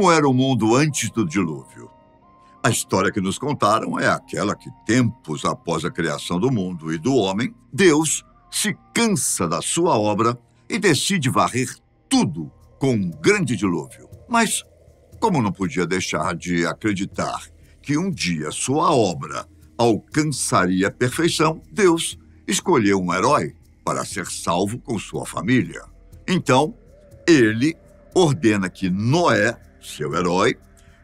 Como era o mundo antes do dilúvio? A história que nos contaram é aquela que, tempos após a criação do mundo e do homem, Deus se cansa da sua obra e decide varrer tudo com um grande dilúvio. Mas, como não podia deixar de acreditar que um dia sua obra alcançaria a perfeição, Deus escolheu um herói para ser salvo com sua família. Então, ele ordena que Noé, seu herói,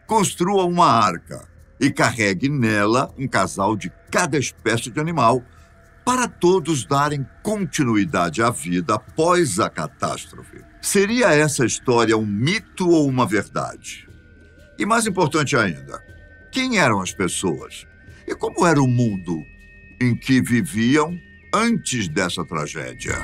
construa uma arca e carregue nela um casal de cada espécie de animal para todos darem continuidade à vida após a catástrofe. Seria essa história um mito ou uma verdade? E mais importante ainda, quem eram as pessoas? E como era o mundo em que viviam antes dessa tragédia?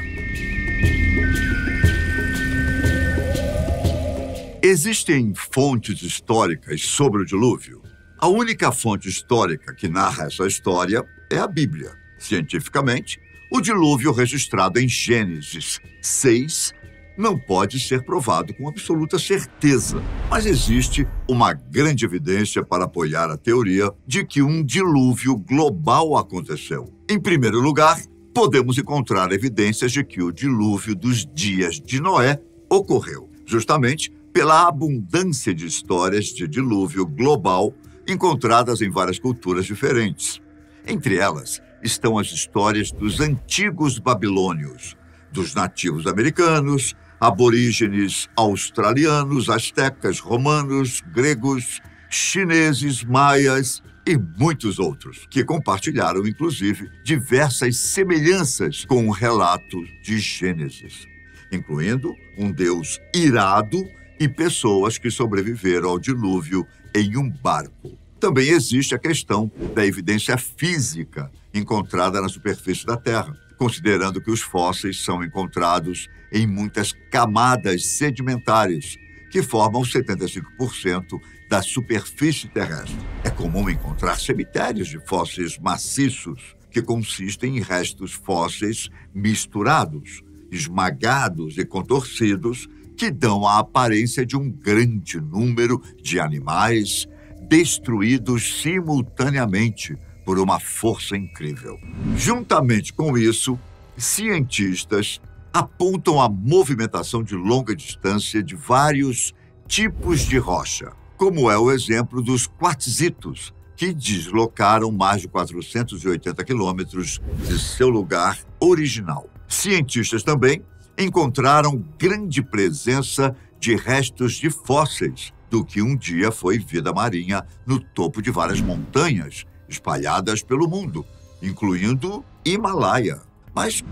Existem fontes históricas sobre o dilúvio. A única fonte histórica que narra essa história é a Bíblia. Cientificamente, o dilúvio registrado em Gênesis 6 não pode ser provado com absoluta certeza, mas existe uma grande evidência para apoiar a teoria de que um dilúvio global aconteceu. Em primeiro lugar, podemos encontrar evidências de que o dilúvio dos dias de Noé ocorreu, justamente pela abundância de histórias de dilúvio global encontradas em várias culturas diferentes. Entre elas estão as histórias dos antigos babilônios, dos nativos americanos, aborígenes australianos, astecas, romanos, gregos, chineses, maias e muitos outros, que compartilharam, inclusive, diversas semelhanças com o relato de Gênesis, incluindo um Deus irado e pessoas que sobreviveram ao dilúvio em um barco. Também existe a questão da evidência física encontrada na superfície da Terra, considerando que os fósseis são encontrados em muitas camadas sedimentares, que formam 75% da superfície terrestre. É comum encontrar cemitérios de fósseis maciços, que consistem em restos fósseis misturados, esmagados e contorcidos, que dão a aparência de um grande número de animais destruídos simultaneamente por uma força incrível. Juntamente com isso, cientistas apontam a movimentação de longa distância de vários tipos de rocha, como é o exemplo dos quartzitos, que deslocaram mais de 480 quilômetros de seu lugar original. Cientistas também encontraram grande presença de restos de fósseis do que um dia foi vida marinha no topo de várias montanhas espalhadas pelo mundo, incluindo Himalaia. Mas,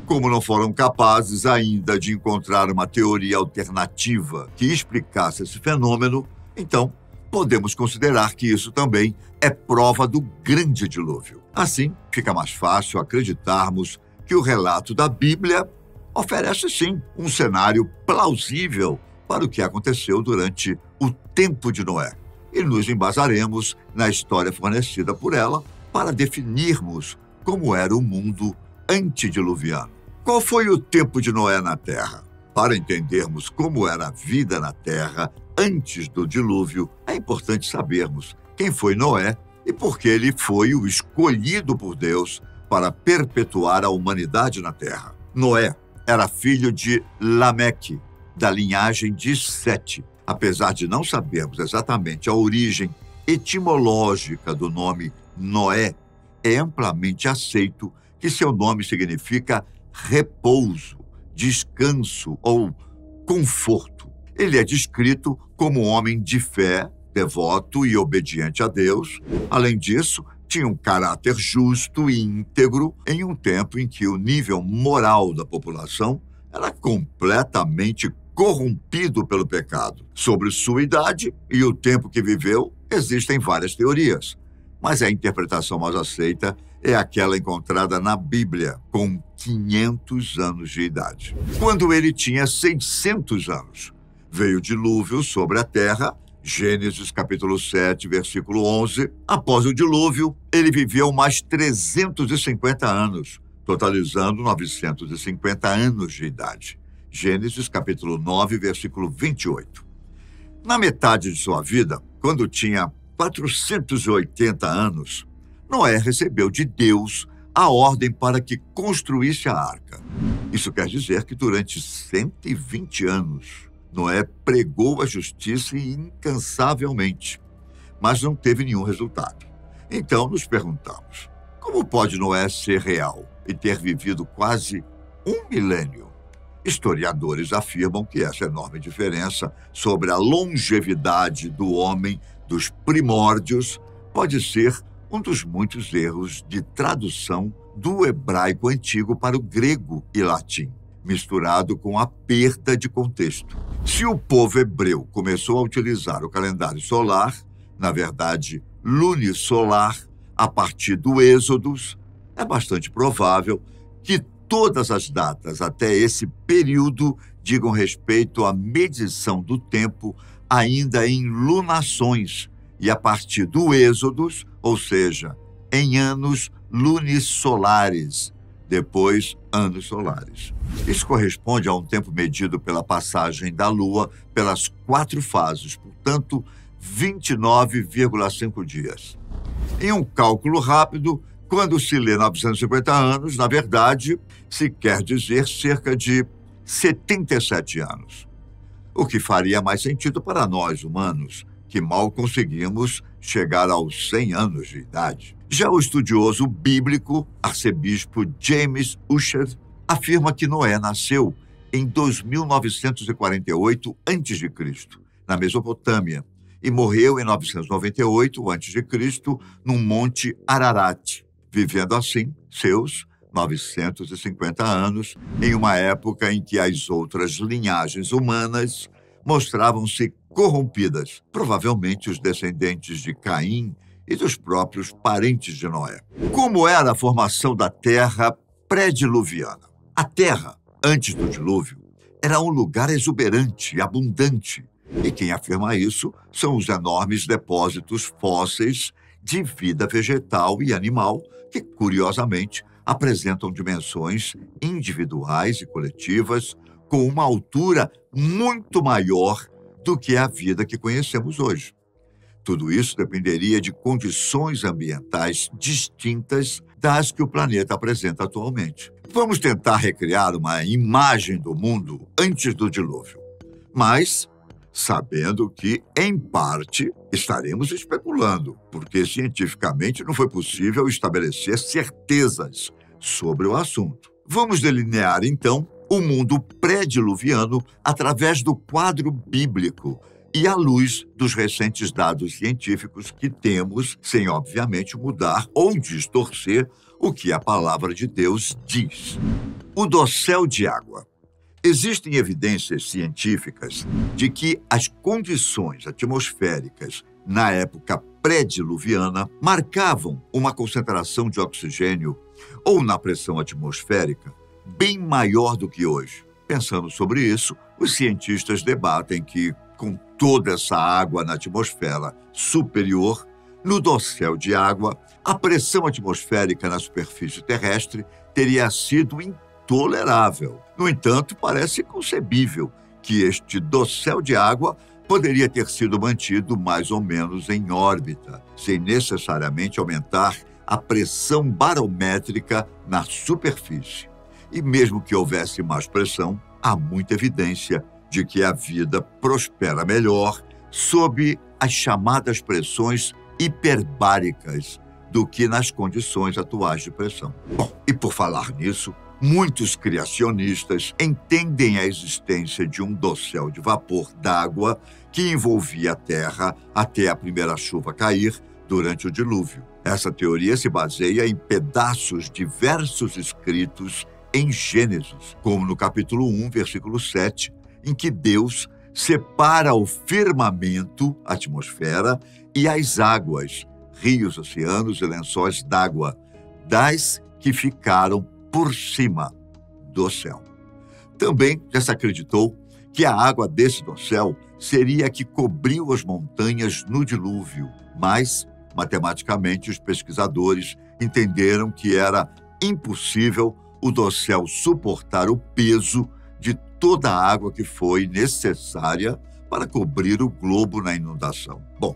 como não foram capazes ainda de encontrar uma teoria alternativa que explicasse esse fenômeno, então podemos considerar que isso também é prova do grande dilúvio. Assim, fica mais fácil acreditarmos que o relato da Bíblia oferece, sim, um cenário plausível para o que aconteceu durante o tempo de Noé. E nos embasaremos na história fornecida por ela para definirmos como era o mundo antediluviano. Qual foi o tempo de Noé na Terra? Para entendermos como era a vida na Terra antes do dilúvio, é importante sabermos quem foi Noé e por que ele foi o escolhido por Deus para perpetuar a humanidade na Terra. Noé era filho de Lameque, da linhagem de Sete. Apesar de não sabermos exatamente a origem etimológica do nome Noé, é amplamente aceito que seu nome significa repouso, descanso ou conforto. Ele é descrito como um homem de fé, devoto e obediente a Deus. Além disso, tinha um caráter justo e íntegro em um tempo em que o nível moral da população era completamente corrompido pelo pecado. Sobre sua idade e o tempo que viveu, existem várias teorias, mas a interpretação mais aceita é aquela encontrada na Bíblia, com 500 anos de idade. Quando ele tinha 600 anos, veio o dilúvio sobre a terra. Gênesis capítulo 7, versículo 11. Após o dilúvio, ele viveu mais 350 anos, totalizando 950 anos de idade. Gênesis capítulo 9, versículo 28. Na metade de sua vida, quando tinha 480 anos, Noé recebeu de Deus a ordem para que construísse a arca. Isso quer dizer que durante 120 anos, Noé pregou a justiça incansavelmente, mas não teve nenhum resultado. Então nos perguntamos, como pode Noé ser real e ter vivido quase 1 milênio? Historiadores afirmam que essa enorme diferença sobre a longevidade do homem dos primórdios pode ser um dos muitos erros de tradução do hebraico antigo para o grego e latim, misturado com a perda de contexto. Se o povo hebreu começou a utilizar o calendário solar, na verdade lunisolar, a partir do Êxodo, é bastante provável que todas as datas até esse período digam respeito à medição do tempo ainda em lunações e a partir do Êxodo, ou seja, em anos lunisolares, depois anos solares. Isso corresponde a um tempo medido pela passagem da Lua pelas 4 fases, portanto, 29,5 dias. Em um cálculo rápido, quando se lê 950 anos, na verdade, se quer dizer cerca de 77 anos. O que faria mais sentido para nós, humanos, que mal conseguimos chegar aos 100 anos de idade. Já o estudioso bíblico, arcebispo James Ussher, afirma que Noé nasceu em 2948 a.C., na Mesopotâmia, e morreu em 998 a.C., no Monte Ararat, vivendo assim seus 950 anos, em uma época em que as outras linhagens humanas mostravam-se corrompidas, provavelmente os descendentes de Caim e dos próprios parentes de Noé. Como era a formação da Terra pré-diluviana? A Terra, antes do dilúvio, era um lugar exuberante e abundante, e quem afirma isso são os enormes depósitos fósseis de vida vegetal e animal que, curiosamente, apresentam dimensões individuais e coletivas com uma altura muito maior do que a vida que conhecemos hoje. Tudo isso dependeria de condições ambientais distintas das que o planeta apresenta atualmente. Vamos tentar recriar uma imagem do mundo antes do dilúvio, mas sabendo que, em parte, estaremos especulando, porque cientificamente não foi possível estabelecer certezas sobre o assunto. Vamos delinear, então, o mundo pré-diluviano através do quadro bíblico e à luz dos recentes dados científicos que temos, sem, obviamente, mudar ou distorcer o que a palavra de Deus diz. O dossel de água. Existem evidências científicas de que as condições atmosféricas na época pré-diluviana marcavam uma concentração de oxigênio ou na pressão atmosférica bem maior do que hoje. Pensando sobre isso, os cientistas debatem que, com toda essa água na atmosfera superior, no dossel de água, a pressão atmosférica na superfície terrestre teria sido intolerável. No entanto, parece concebível que este dossel de água poderia ter sido mantido mais ou menos em órbita, sem necessariamente aumentar a pressão barométrica na superfície. E mesmo que houvesse mais pressão, há muita evidência de que a vida prospera melhor sob as chamadas pressões hiperbáricas do que nas condições atuais de pressão. Bom, e por falar nisso, muitos criacionistas entendem a existência de um dossel de vapor d'água que envolvia a Terra até a primeira chuva cair durante o dilúvio. Essa teoria se baseia em pedaços diversos escritos em Gênesis, como no capítulo 1, versículo 7, em que Deus separa o firmamento, a atmosfera, e as águas, rios, oceanos e lençóis d'água, das que ficaram por cima do céu. Também já se acreditou que a água desse dossel seria a que cobriu as montanhas no dilúvio, mas, matematicamente, os pesquisadores entenderam que era impossível o dossel suportar o peso de toda a água que foi necessária para cobrir o globo na inundação. Bom,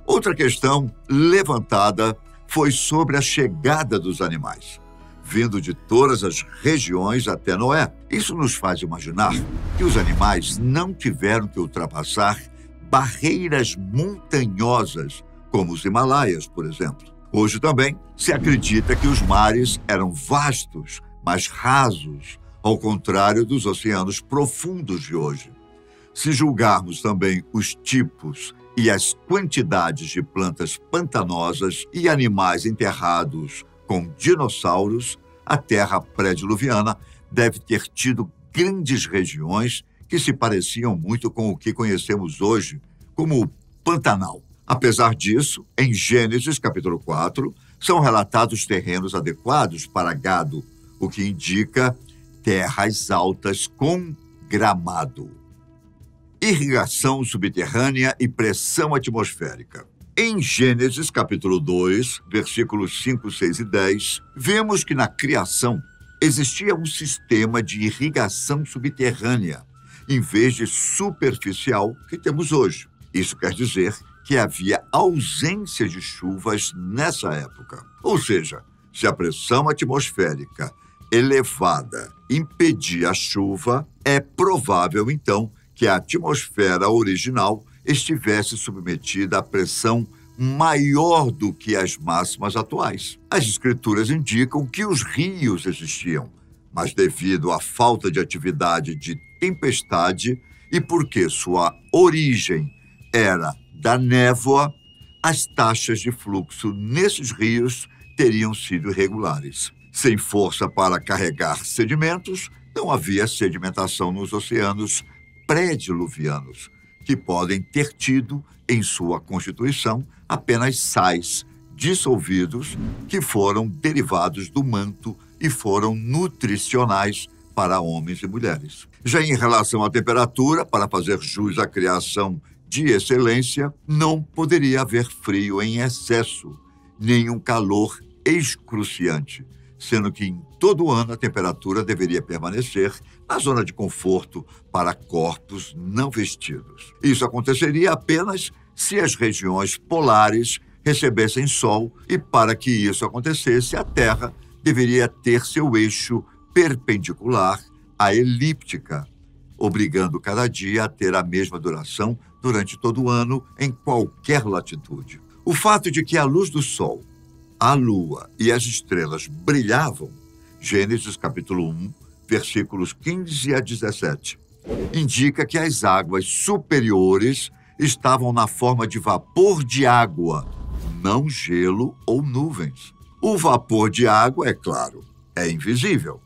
outra questão levantada foi sobre a chegada dos animais, vindo de todas as regiões até Noé. Isso nos faz imaginar que os animais não tiveram que ultrapassar barreiras montanhosas, como os Himalaias, por exemplo. Hoje também se acredita que os mares eram vastos, mas rasos, ao contrário dos oceanos profundos de hoje. Se julgarmos também os tipos e as quantidades de plantas pantanosas e animais enterrados com dinossauros, a Terra pré-diluviana deve ter tido grandes regiões que se pareciam muito com o que conhecemos hoje como o Pantanal. Apesar disso, em Gênesis capítulo 4, são relatados terrenos adequados para gado, o que indica terras altas com gramado. Irrigação subterrânea e pressão atmosférica. Em Gênesis capítulo 2, versículos 5, 6 e 10, vemos que na criação existia um sistema de irrigação subterrânea, em vez de superficial que temos hoje. Isso quer dizer que havia ausência de chuvas nessa época. Ou seja, se a pressão atmosférica elevada impedia a chuva, é provável, então, que a atmosfera original estivesse submetida a pressão maior do que as máximas atuais. As escrituras indicam que os rios existiam, mas devido à falta de atividade de tempestade e porque sua origem era da névoa, as taxas de fluxo nesses rios teriam sido irregulares. Sem força para carregar sedimentos, não havia sedimentação nos oceanos pré-diluvianos, que podem ter tido em sua constituição apenas sais dissolvidos que foram derivados do manto e foram nutricionais para homens e mulheres. Já em relação à temperatura, para fazer jus à criação de excelência, não poderia haver frio em excesso, nem um calor excruciante, sendo que em todo ano a temperatura deveria permanecer na zona de conforto para corpos não vestidos. Isso aconteceria apenas se as regiões polares recebessem sol, e para que isso acontecesse, a Terra deveria ter seu eixo perpendicular à elíptica, obrigando cada dia a ter a mesma duração durante todo o ano em qualquer latitude. O fato de que a luz do Sol, a Lua e as estrelas brilhavam, Gênesis capítulo 1, versículos 15 a 17, indica que as águas superiores estavam na forma de vapor de água, não gelo ou nuvens. O vapor de água, é claro, é invisível.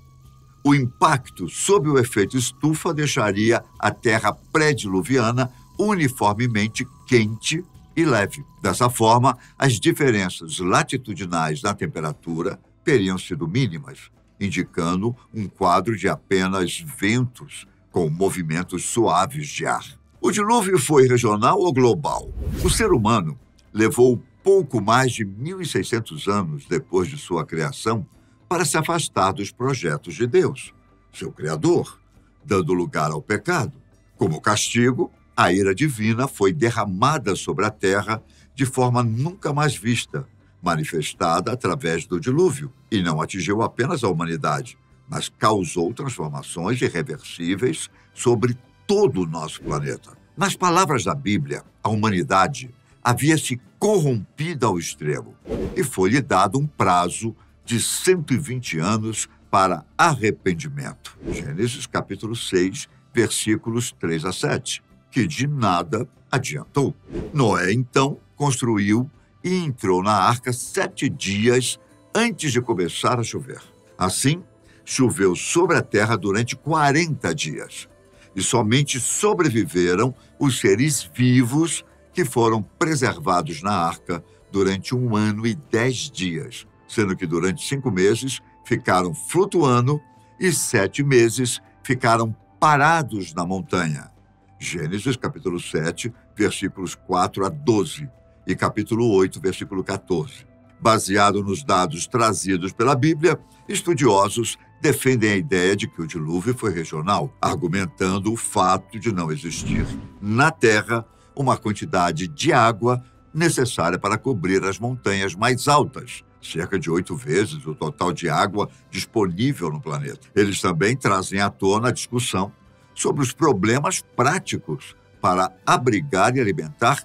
O impacto sob o efeito estufa deixaria a Terra pré-diluviana uniformemente quente e leve. Dessa forma, as diferenças latitudinais na temperatura teriam sido mínimas, indicando um quadro de apenas ventos com movimentos suaves de ar. O dilúvio foi regional ou global? O ser humano levou pouco mais de 1.600 anos depois de sua criação para se afastar dos projetos de Deus, seu Criador, dando lugar ao pecado. Como castigo, a ira divina foi derramada sobre a terra de forma nunca mais vista, manifestada através do dilúvio, e não atingiu apenas a humanidade, mas causou transformações irreversíveis sobre todo o nosso planeta. Nas palavras da Bíblia, a humanidade havia se corrompido ao extremo e foi-lhe dado um prazo de 120 anos para arrependimento. Gênesis capítulo 6, versículos 3 a 7, que de nada adiantou. Noé, então, construiu e entrou na arca 7 dias antes de começar a chover. Assim, choveu sobre a terra durante 40 dias. E somente sobreviveram os seres vivos que foram preservados na arca durante 1 ano e 10 dias, sendo que durante 5 meses ficaram flutuando e 7 meses ficaram parados na montanha. Gênesis capítulo 7, versículos 4 a 12 e capítulo 8, versículo 14. Baseado nos dados trazidos pela Bíblia, estudiosos defendem a ideia de que o dilúvio foi regional, argumentando o fato de não existir na Terra uma quantidade de água necessária para cobrir as montanhas mais altas, cerca de 8 vezes o total de água disponível no planeta. Eles também trazem à tona a discussão sobre os problemas práticos para abrigar e alimentar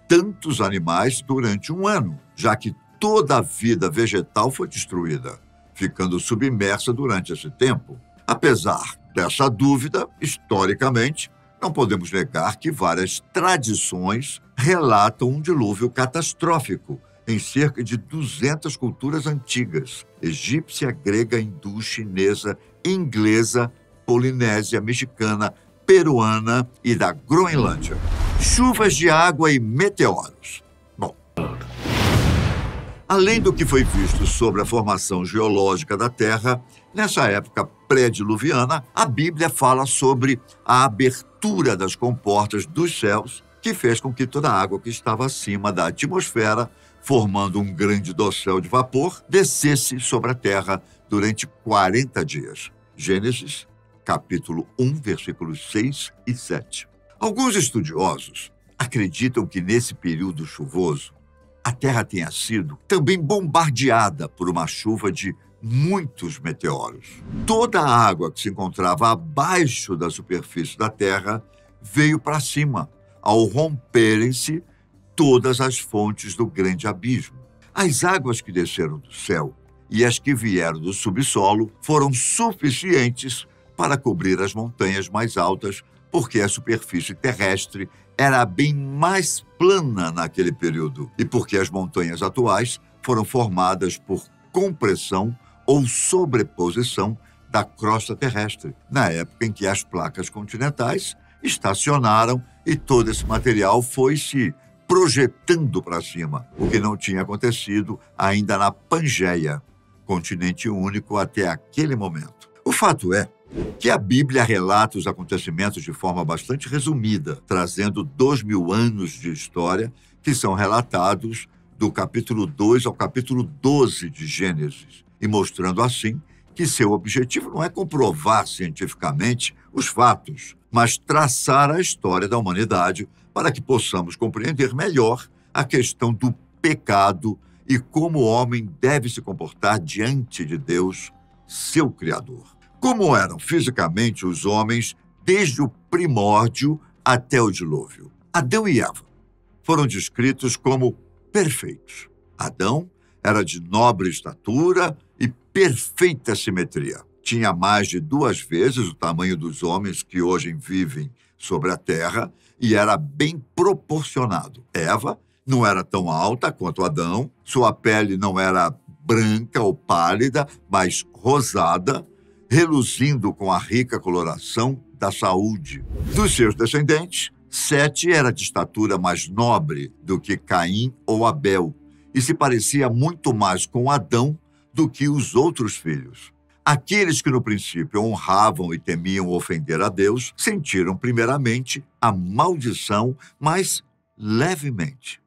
tantos animais durante um ano, já que toda a vida vegetal foi destruída, ficando submersa durante esse tempo. Apesar dessa dúvida, historicamente, não podemos negar que várias tradições relatam um dilúvio catastrófico em cerca de 200 culturas antigas: egípcia, grega, hindu, chinesa, inglesa, polinésia, mexicana, peruana e da Groenlândia. Chuvas de água e meteoros. Bom, além do que foi visto sobre a formação geológica da Terra, nessa época pré-diluviana, a Bíblia fala sobre a abertura das comportas dos céus, que fez com que toda a água que estava acima da atmosfera, formando um grande dossel de vapor, descesse sobre a Terra durante 40 dias. Gênesis, capítulo 1, versículos 6 e 7. Alguns estudiosos acreditam que nesse período chuvoso, a Terra tenha sido também bombardeada por uma chuva de muitos meteoros. Toda a água que se encontrava abaixo da superfície da Terra veio para cima, ao romperem-se todas as fontes do grande abismo. As águas que desceram do céu e as que vieram do subsolo foram suficientes para cobrir as montanhas mais altas, porque a superfície terrestre era bem mais plana naquele período e porque as montanhas atuais foram formadas por compressão ou sobreposição da crosta terrestre, na época em que as placas continentais estacionaram e todo esse material foi se projetando para cima, o que não tinha acontecido ainda na Pangeia, continente único até aquele momento. O fato é que a Bíblia relata os acontecimentos de forma bastante resumida, trazendo 2000 anos de história que são relatados do capítulo 2 ao capítulo 12 de Gênesis, e mostrando assim que seu objetivo não é comprovar cientificamente os fatos, mas traçar a história da humanidade para que possamos compreender melhor a questão do pecado e como o homem deve se comportar diante de Deus, seu Criador. Como eram fisicamente os homens desde o primórdio até o dilúvio? Adão e Eva foram descritos como perfeitos. Adão era de nobre estatura e perfeita simetria. Tinha mais de 2 vezes o tamanho dos homens que hoje vivem sobre a terra e era bem proporcionado. Eva não era tão alta quanto Adão, sua pele não era branca ou pálida, mas rosada, reluzindo com a rica coloração da saúde. Dos seus descendentes, Sete era de estatura mais nobre do que Caim ou Abel e se parecia muito mais com Adão do que os outros filhos. Aqueles que no princípio honravam e temiam ofender a Deus sentiram primeiramente a maldição, mas levemente,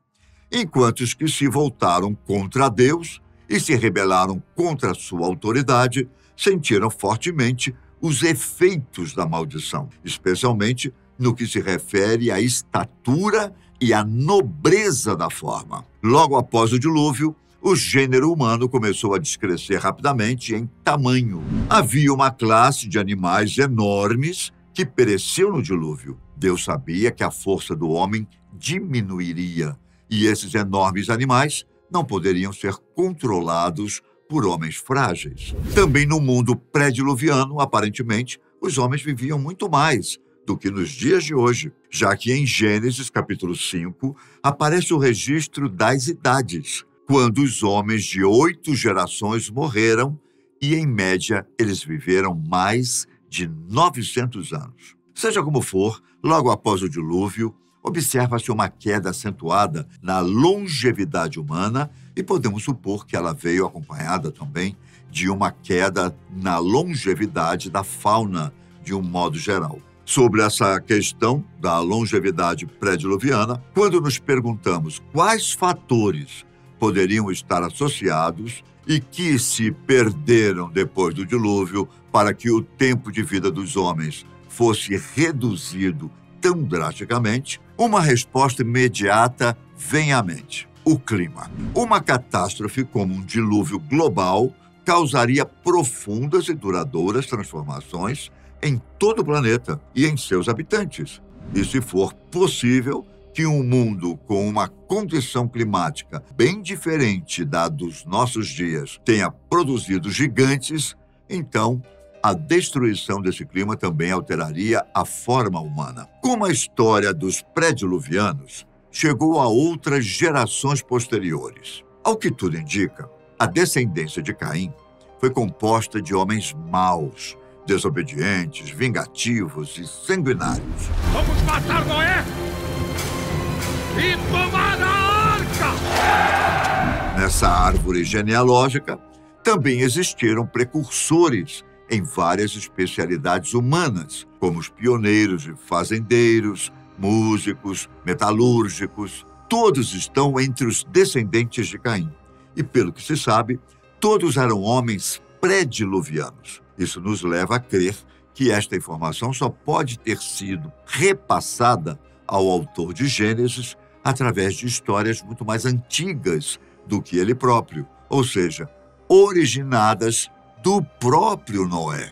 enquanto os que se voltaram contra Deus e se rebelaram contra a sua autoridade sentiram fortemente os efeitos da maldição, especialmente no que se refere à estatura e à nobreza da forma. Logo após o dilúvio, o gênero humano começou a descrescer rapidamente em tamanho. Havia uma classe de animais enormes que pereceu no dilúvio. Deus sabia que a força do homem diminuiria e esses enormes animais não poderiam ser controlados por homens frágeis. Também no mundo pré-diluviano, aparentemente, os homens viviam muito mais do que nos dias de hoje, já que em Gênesis, capítulo 5, aparece o registro das idades, quando os homens de 8 gerações morreram e, em média, eles viveram mais de 900 anos. Seja como for, logo após o dilúvio, observa-se uma queda acentuada na longevidade humana e podemos supor que ela veio acompanhada também de uma queda na longevidade da fauna de um modo geral. Sobre essa questão da longevidade pré-diluviana, quando nos perguntamos quais fatores poderiam estar associados e que se perderam depois do dilúvio para que o tempo de vida dos homens fosse reduzido tão drasticamente, uma resposta imediata vem à mente: o clima. Uma catástrofe como um dilúvio global causaria profundas e duradouras transformações em todo o planeta e em seus habitantes. E se for possível que um mundo com uma condição climática bem diferente da dos nossos dias tenha produzido gigantes, então a destruição desse clima também alteraria a forma humana. Como a história dos pré-diluvianos chegou a outras gerações posteriores. Ao que tudo indica, a descendência de Caim foi composta de homens maus, desobedientes, vingativos e sanguinários. Vamos matar Noé e tomar a arca! Nessa árvore genealógica, também existiram precursores em várias especialidades humanas, como os pioneiros de fazendeiros, músicos, metalúrgicos. Todos estão entre os descendentes de Caim. E, pelo que se sabe, todos eram homens pré-diluvianos. Isso nos leva a crer que esta informação só pode ter sido repassada ao autor de Gênesis através de histórias muito mais antigas do que ele próprio, ou seja, originadas do próprio Noé.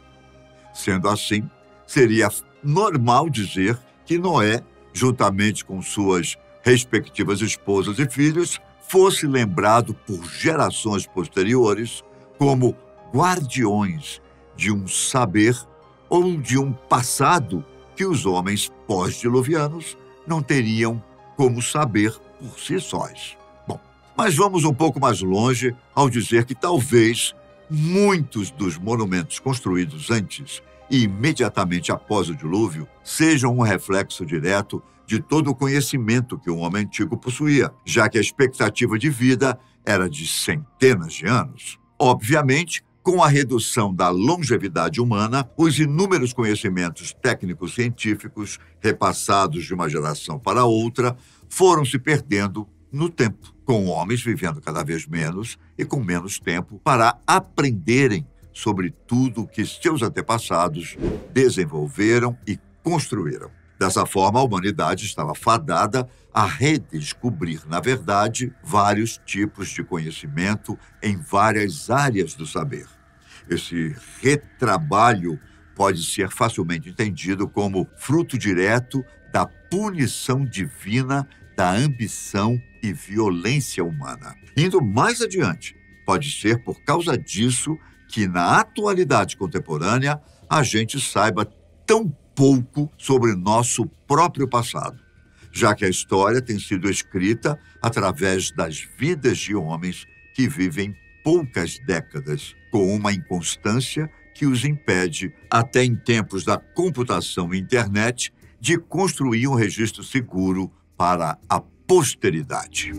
Sendo assim, seria normal dizer que Noé, juntamente com suas respectivas esposas e filhos, fosse lembrado por gerações posteriores como guardiões de um saber ou de um passado que os homens pós-diluvianos não teriam como saber por si sós. Bom, mas vamos um pouco mais longe ao dizer que talvez muitos dos monumentos construídos antes e imediatamente após o dilúvio sejam um reflexo direto de todo o conhecimento que o homem antigo possuía, já que a expectativa de vida era de centenas de anos. Obviamente, com a redução da longevidade humana, os inúmeros conhecimentos técnicos científicos repassados de uma geração para outra foram se perdendo no tempo, com homens vivendo cada vez menos e com menos tempo para aprenderem sobre tudo que seus antepassados desenvolveram e construíram. Dessa forma, a humanidade estava fadada a redescobrir, na verdade, vários tipos de conhecimento em várias áreas do saber. Esse retrabalho pode ser facilmente entendido como fruto direto da punição divina da ambição e violência humana. Indo mais adiante, pode ser por causa disso que, na atualidade contemporânea, a gente saiba tão pouco sobre nosso próprio passado, já que a história tem sido escrita através das vidas de homens que vivem poucas décadas, com uma inconstância que os impede, até em tempos da computação e internet, de construir um registro seguro para a posteridade.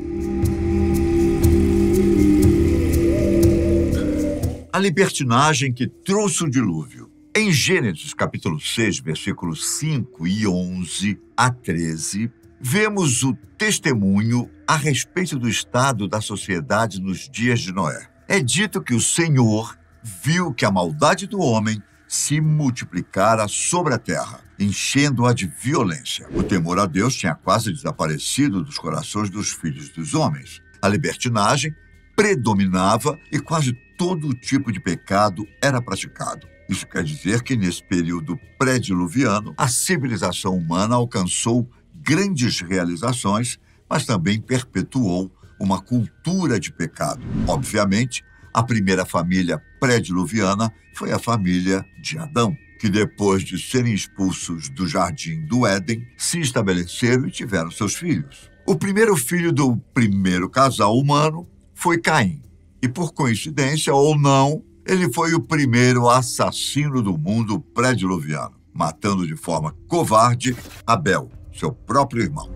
A libertinagem que trouxe o dilúvio. Em Gênesis capítulo 6, versículos 5 e 11 a 13, vemos o testemunho a respeito do estado da sociedade nos dias de Noé. É dito que o Senhor viu que a maldade do homem se multiplicara sobre a terra, enchendo-a de violência. O temor a Deus tinha quase desaparecido dos corações dos filhos dos homens. A libertinagem predominava e quase todo tipo de pecado era praticado. Isso quer dizer que, nesse período pré-diluviano, a civilização humana alcançou grandes realizações, mas também perpetuou uma cultura de pecado. Obviamente, a primeira família pré-diluviana foi a família de Adão, que depois de serem expulsos do jardim do Éden, se estabeleceram e tiveram seus filhos. O primeiro filho do primeiro casal humano foi Caim, e por coincidência ou não, ele foi o primeiro assassino do mundo pré-diluviano, matando de forma covarde Abel, seu próprio irmão.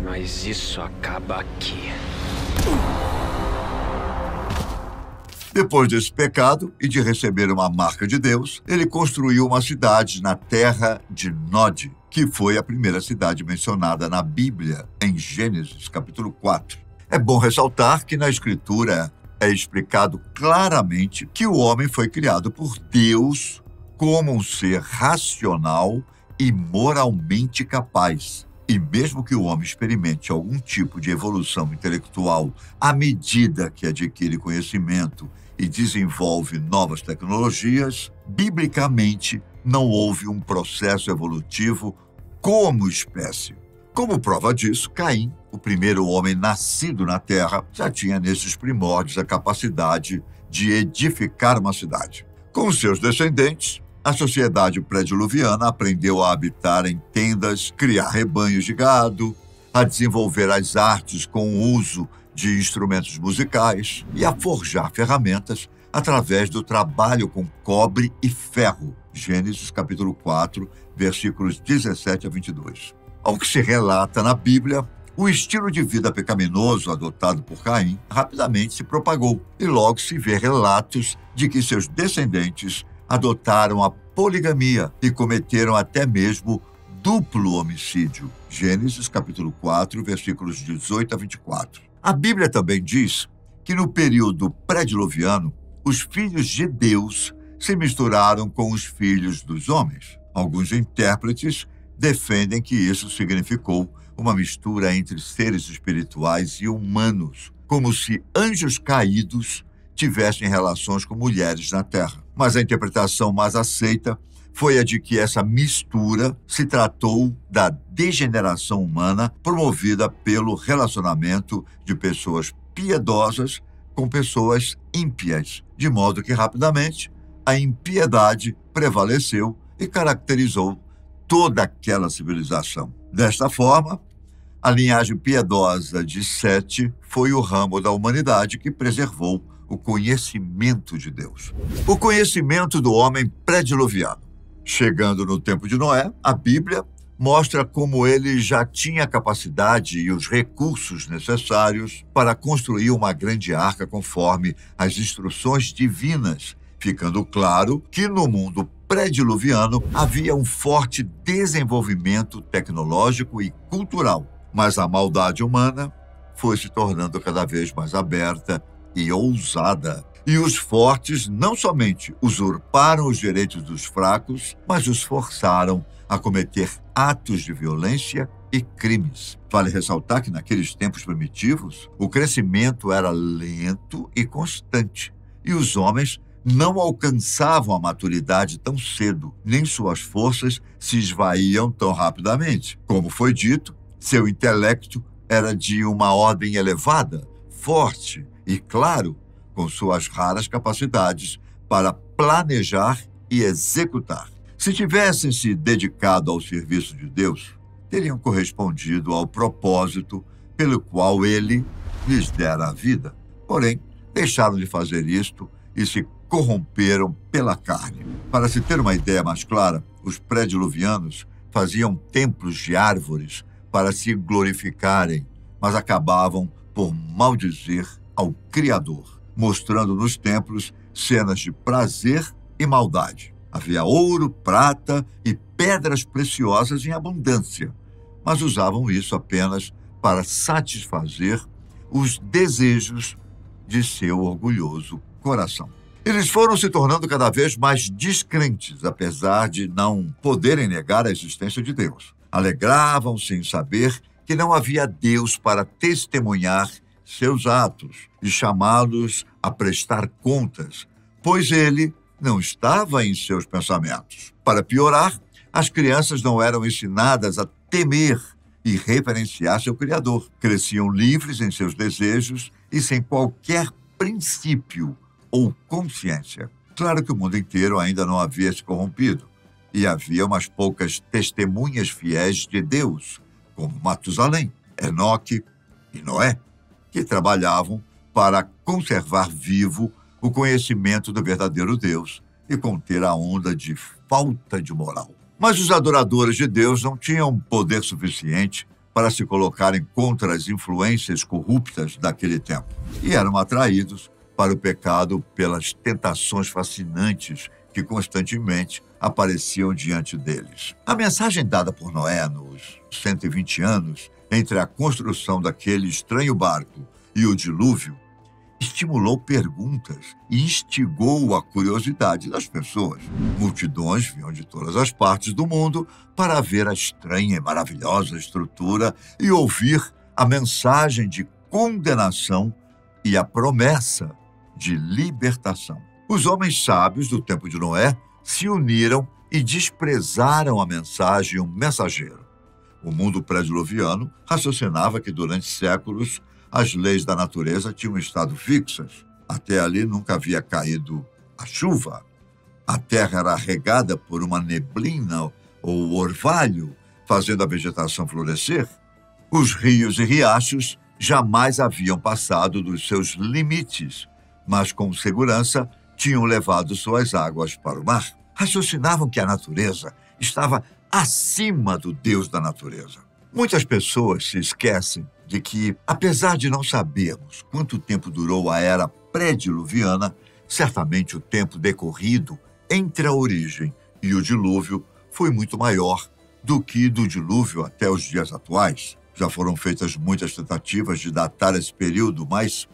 Mas isso acaba aqui. Depois desse pecado e de receber uma marca de Deus, ele construiu uma cidade na terra de Nod, que foi a primeira cidade mencionada na Bíblia, em Gênesis capítulo 4. É bom ressaltar que na Escritura é explicado claramente que o homem foi criado por Deus como um ser racional e moralmente capaz. E mesmo que o homem experimente algum tipo de evolução intelectual à medida que adquire conhecimento e desenvolve novas tecnologias, biblicamente não houve um processo evolutivo como espécie. Como prova disso, Caim, o primeiro homem nascido na Terra, já tinha nesses primórdios a capacidade de edificar uma cidade. Com seus descendentes, a sociedade pré-diluviana aprendeu a habitar em tendas, criar rebanhos de gado, a desenvolver as artes com o uso de instrumentos musicais e a forjar ferramentas através do trabalho com cobre e ferro. Gênesis capítulo 4, versículos 17 a 22. Ao que se relata na Bíblia, o estilo de vida pecaminoso adotado por Caim rapidamente se propagou e logo se vê relatos de que seus descendentes adotaram a poligamia e cometeram até mesmo duplo homicídio. Gênesis capítulo 4, versículos 18 a 24. A Bíblia também diz que no período pré-diluviano, os filhos de Deus se misturaram com os filhos dos homens. Alguns intérpretes defendem que isso significou uma mistura entre seres espirituais e humanos, como se anjos caídos tivessem relações com mulheres na Terra. Mas a interpretação mais aceita foi a de que essa mistura se tratou da degeneração humana promovida pelo relacionamento de pessoas piedosas com pessoas ímpias, de modo que rapidamente a impiedade prevaleceu e caracterizou toda aquela civilização. Desta forma, a linhagem piedosa de Sete foi o ramo da humanidade que preservou o conhecimento de Deus. O conhecimento do homem pré-diluviano. Chegando no tempo de Noé, a Bíblia mostra como ele já tinha a capacidade e os recursos necessários para construir uma grande arca conforme as instruções divinas, ficando claro que no mundo pré-diluviano havia um forte desenvolvimento tecnológico e cultural, mas a maldade humana foi se tornando cada vez mais aberta e ousada. E os fortes não somente usurparam os direitos dos fracos, mas os forçaram a cometer atos de violência e crimes. Vale ressaltar que naqueles tempos primitivos, o crescimento era lento e constante, e os homens não alcançavam a maturidade tão cedo, nem suas forças se esvaíam tão rapidamente. Como foi dito, seu intelecto era de uma ordem elevada, forte e, claro, com suas raras capacidades para planejar e executar. Se tivessem se dedicado ao serviço de Deus, teriam correspondido ao propósito pelo qual ele lhes dera a vida. Porém, deixaram de fazer isto e se corromperam pela carne. Para se ter uma ideia mais clara, os pré-diluvianos faziam templos de árvores para se glorificarem, mas acabavam por maldizer ao Criador, mostrando nos templos cenas de prazer e maldade. Havia ouro, prata e pedras preciosas em abundância, mas usavam isso apenas para satisfazer os desejos de seu orgulhoso coração. Eles foram se tornando cada vez mais descrentes, apesar de não poderem negar a existência de Deus. Alegravam-se em saber que não havia Deus para testemunhar seus atos e chamá-los a prestar contas, pois ele não estava em seus pensamentos. Para piorar, as crianças não eram ensinadas a temer e reverenciar seu Criador. Cresciam livres em seus desejos e sem qualquer princípio ou consciência. Claro que o mundo inteiro ainda não havia se corrompido, e havia umas poucas testemunhas fiéis de Deus, como Matusalém, Enoque e Noé, que trabalhavam para conservar vivo o conhecimento do verdadeiro Deus e conter a onda de falta de moral. Mas os adoradores de Deus não tinham poder suficiente para se colocarem contra as influências corruptas daquele tempo e eram atraídos para o pecado pelas tentações fascinantes que constantemente apareciam diante deles. A mensagem dada por Noé nos 120 anos entre a construção daquele estranho barco E o dilúvio estimulou perguntas e instigou a curiosidade das pessoas. Multidões vinham de todas as partes do mundo para ver a estranha e maravilhosa estrutura e ouvir a mensagem de condenação e a promessa de libertação. Os homens sábios do tempo de Noé se uniram e desprezaram a mensagem e o mensageiro. O mundo pré-diluviano raciocinava que durante séculos as leis da natureza tinham estado fixas. Até ali nunca havia caído a chuva. A terra era regada por uma neblina ou orvalho, fazendo a vegetação florescer. Os rios e riachos jamais haviam passado dos seus limites, mas com segurança tinham levado suas águas para o mar. Raciocinavam que a natureza estava acima do Deus da natureza. Muitas pessoas se esquecem de que, apesar de não sabermos quanto tempo durou a era pré-diluviana, certamente o tempo decorrido entre a origem e o dilúvio foi muito maior do que do dilúvio até os dias atuais. Já foram feitas muitas tentativas de datar esse período, mas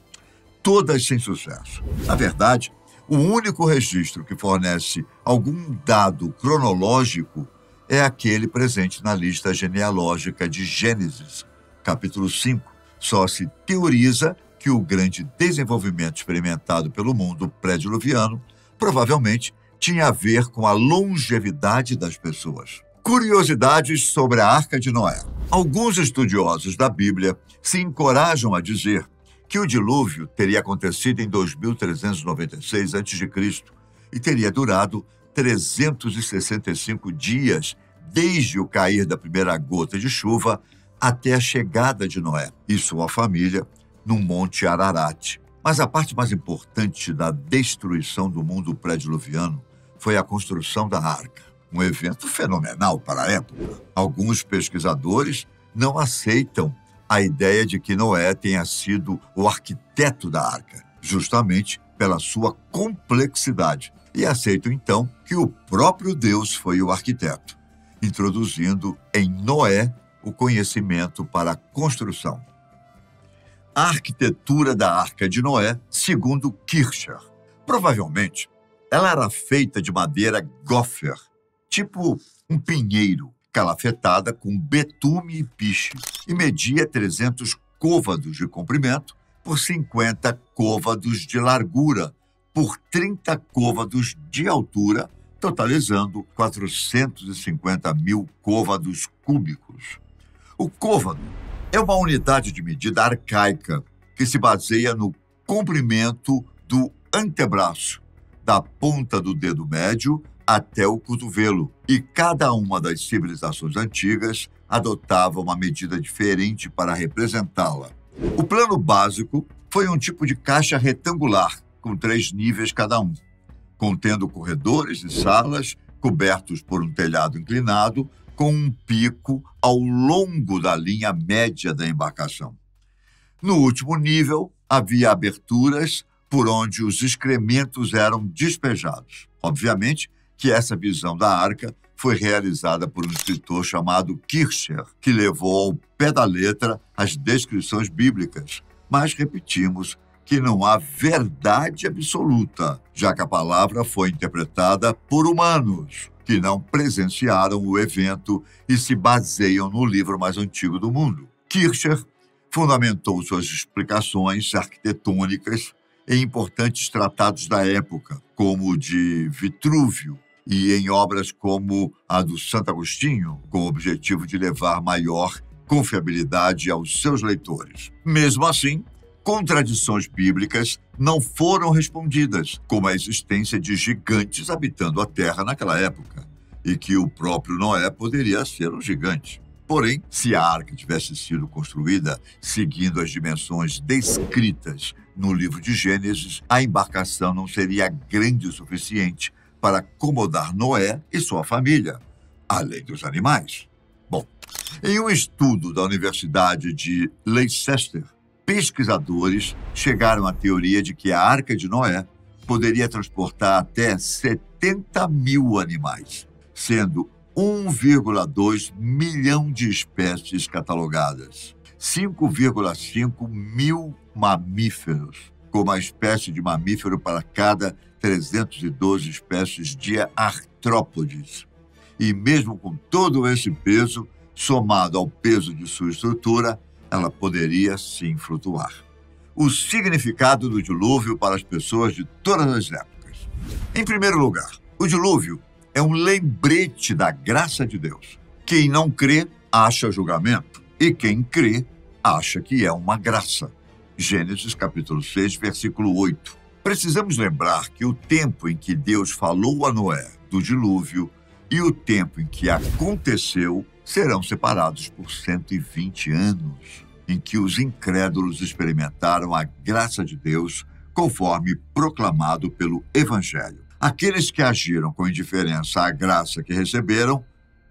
todas sem sucesso. Na verdade, o único registro que fornece algum dado cronológico é aquele presente na lista genealógica de Gênesis, capítulo 5. Só se teoriza que o grande desenvolvimento experimentado pelo mundo pré-diluviano provavelmente tinha a ver com a longevidade das pessoas. Curiosidades sobre a Arca de Noé. Alguns estudiosos da Bíblia se encorajam a dizer que o dilúvio teria acontecido em 2396 a.C. e teria durado 365 dias desde o cair da primeira gota de chuva até a chegada de Noé e sua família no Monte Ararat. Mas a parte mais importante da destruição do mundo pré-diluviano foi a construção da Arca, um evento fenomenal para a época. Alguns pesquisadores não aceitam a ideia de que Noé tenha sido o arquiteto da Arca, justamente pela sua complexidade, e aceitam então que o próprio Deus foi o arquiteto, introduzindo em Noé o conhecimento para a construção. A arquitetura da Arca de Noé, segundo Kircher. Provavelmente, ela era feita de madeira gopher, tipo um pinheiro, calafetada com betume e piche, e media 300 côvados de comprimento por 50 côvados de largura, por 30 côvados de altura, totalizando 450 mil côvados cúbicos. O côvado é uma unidade de medida arcaica que se baseia no comprimento do antebraço, da ponta do dedo médio até o cotovelo, e cada uma das civilizações antigas adotava uma medida diferente para representá-la. O plano básico foi um tipo de caixa retangular, com 3 níveis cada um, contendo corredores e salas cobertos por um telhado inclinado, com um pico ao longo da linha média da embarcação. No último nível, havia aberturas por onde os excrementos eram despejados. Obviamente que essa visão da arca foi realizada por um escritor chamado Kircher, que levou ao pé da letra as descrições bíblicas, mas repetimos que não há verdade absoluta, já que a palavra foi interpretada por humanos que não presenciaram o evento e se baseiam no livro mais antigo do mundo. Kircher fundamentou suas explicações arquitetônicas em importantes tratados da época, como o de Vitrúvio, e em obras como a do Santo Agostinho, com o objetivo de levar maior confiabilidade aos seus leitores. Mesmo assim, contradições bíblicas não foram respondidas, como a existência de gigantes habitando a Terra naquela época, e que o próprio Noé poderia ser um gigante. Porém, se a arca tivesse sido construída seguindo as dimensões descritas no livro de Gênesis, a embarcação não seria grande o suficiente para acomodar Noé e sua família, além dos animais. Bom, em um estudo da Universidade de Leicester, pesquisadores chegaram à teoria de que a Arca de Noé poderia transportar até 70 mil animais, sendo 1,2 milhão de espécies catalogadas. 5,5 mil mamíferos, com uma espécie de mamífero para cada 312 espécies de artrópodes. E mesmo com todo esse peso, somado ao peso de sua estrutura, ela poderia sim flutuar. O significado do dilúvio para as pessoas de todas as épocas. Em primeiro lugar, o dilúvio é um lembrete da graça de Deus. Quem não crê, acha julgamento, e quem crê, acha que é uma graça. Gênesis capítulo 6, versículo 8. Precisamos lembrar que o tempo em que Deus falou a Noé do dilúvio e o tempo em que aconteceu serão separados por 120 anos, em que os incrédulos experimentaram a graça de Deus conforme proclamado pelo Evangelho. Aqueles que agiram com indiferença à graça que receberam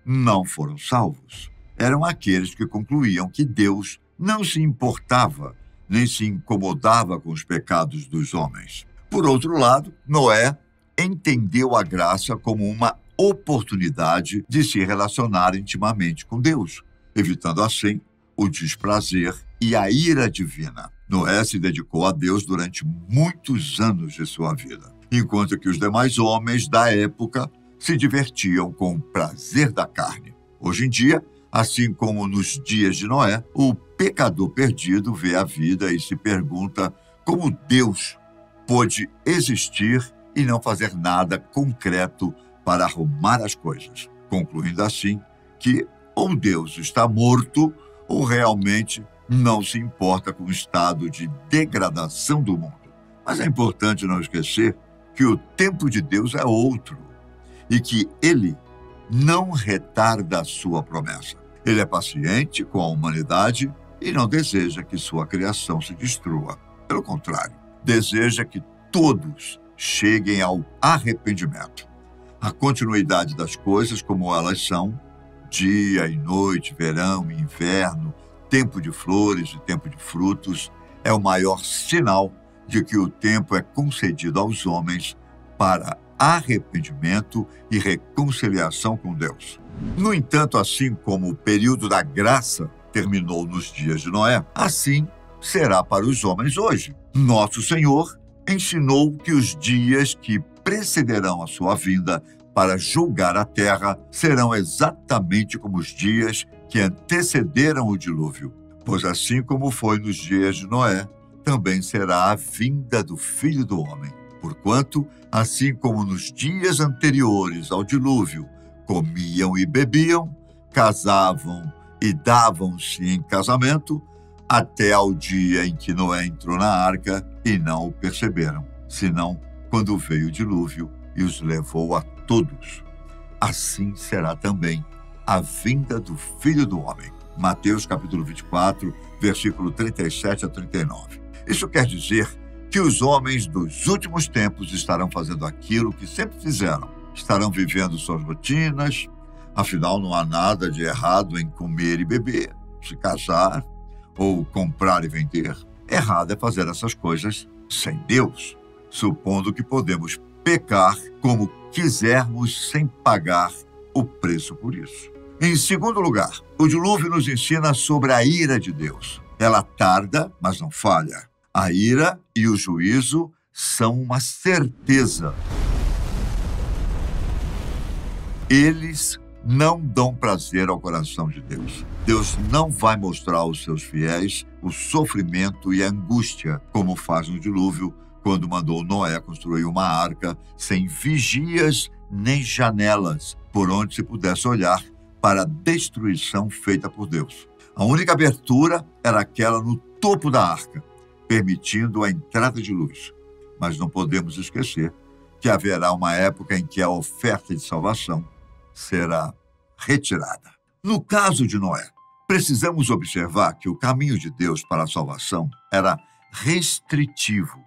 não foram salvos. Eram aqueles que concluíam que Deus não se importava nem se incomodava com os pecados dos homens. Por outro lado, Noé entendeu a graça como uma oportunidade de se relacionar intimamente com Deus, evitando assim o desprazer e a ira divina. Noé se dedicou a Deus durante muitos anos de sua vida, enquanto que os demais homens da época se divertiam com o prazer da carne. Hoje em dia, assim como nos dias de Noé, o pecador perdido vê a vida e se pergunta como Deus pôde existir e não fazer nada concreto para arrumar as coisas, concluindo assim que ou Deus está morto ou realmente não se importa com o estado de degradação do mundo. Mas é importante não esquecer que o tempo de Deus é outro e que Ele não retarda a sua promessa. Ele é paciente com a humanidade e não deseja que sua criação se destrua. Pelo contrário, deseja que todos cheguem ao arrependimento. A continuidade das coisas como elas são, dia e noite, verão e inverno, tempo de flores e tempo de frutos, é o maior sinal de que o tempo é concedido aos homens para arrependimento e reconciliação com Deus. No entanto, assim como o período da graça terminou nos dias de Noé, assim será para os homens hoje. Nosso Senhor ensinou que os dias que precederão a sua vinda para julgar a terra serão exatamente como os dias que antecederam o dilúvio. Pois assim como foi nos dias de Noé, também será a vinda do Filho do Homem. Porquanto, assim como nos dias anteriores ao dilúvio, comiam e bebiam, casavam e davam-se em casamento, até ao dia em que Noé entrou na arca e não o perceberam, senão quando veio o dilúvio e os levou a todos. Assim será também a vinda do Filho do Homem. Mateus capítulo 24, versículo 37 a 39. Isso quer dizer que os homens dos últimos tempos estarão fazendo aquilo que sempre fizeram. Estarão vivendo suas rotinas, afinal não há nada de errado em comer e beber, se casar ou comprar e vender. Errado é fazer essas coisas sem Deus, supondo que podemos pecar como quisermos sem pagar o preço por isso. Em segundo lugar, o dilúvio nos ensina sobre a ira de Deus. Ela tarda, mas não falha. A ira e o juízo são uma certeza. Eles não dão prazer ao coração de Deus. Deus não vai mostrar aos seus fiéis o sofrimento e a angústia, como faz no dilúvio, quando mandou Noé construir uma arca sem vigias nem janelas, por onde se pudesse olhar para a destruição feita por Deus. A única abertura era aquela no topo da arca, permitindo a entrada de luz. Mas não podemos esquecer que haverá uma época em que a oferta de salvação será retirada. No caso de Noé, precisamos observar que o caminho de Deus para a salvação era restritivo,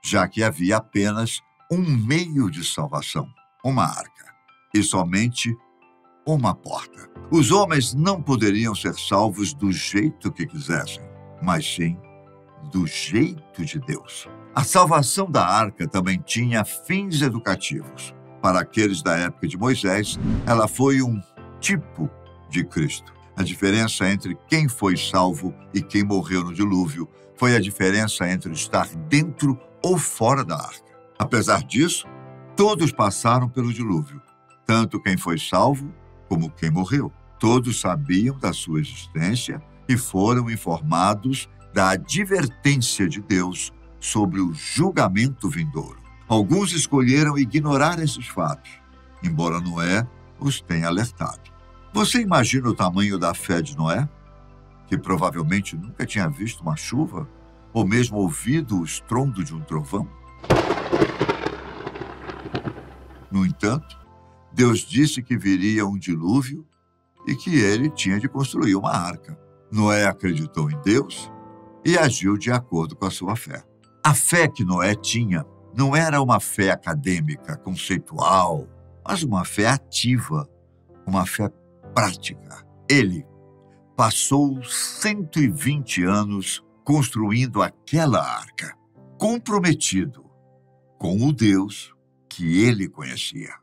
já que havia apenas um meio de salvação, uma arca, e somente uma porta. Os homens não poderiam ser salvos do jeito que quisessem, mas sim do jeito de Deus. A salvação da arca também tinha fins educativos. Para aqueles da época de Moisés, ela foi um tipo de Cristo. A diferença entre quem foi salvo e quem morreu no dilúvio foi a diferença entre estar dentro ou fora da arca. Apesar disso, todos passaram pelo dilúvio, tanto quem foi salvo como quem morreu. Todos sabiam da sua existência e foram informados da advertência de Deus sobre o julgamento vindouro. Alguns escolheram ignorar esses fatos, embora Noé os tenha alertado. Você imagina o tamanho da fé de Noé, que provavelmente nunca tinha visto uma chuva ou mesmo ouvido o estrondo de um trovão? No entanto, Deus disse que viria um dilúvio e que ele tinha de construir uma arca. Noé acreditou em Deus e agiu de acordo com a sua fé. A fé que Noé tinha não era uma fé acadêmica, conceitual, mas uma fé ativa, uma fé prática. Ele passou 120 anos construindo aquela arca, comprometido com o Deus que ele conhecia.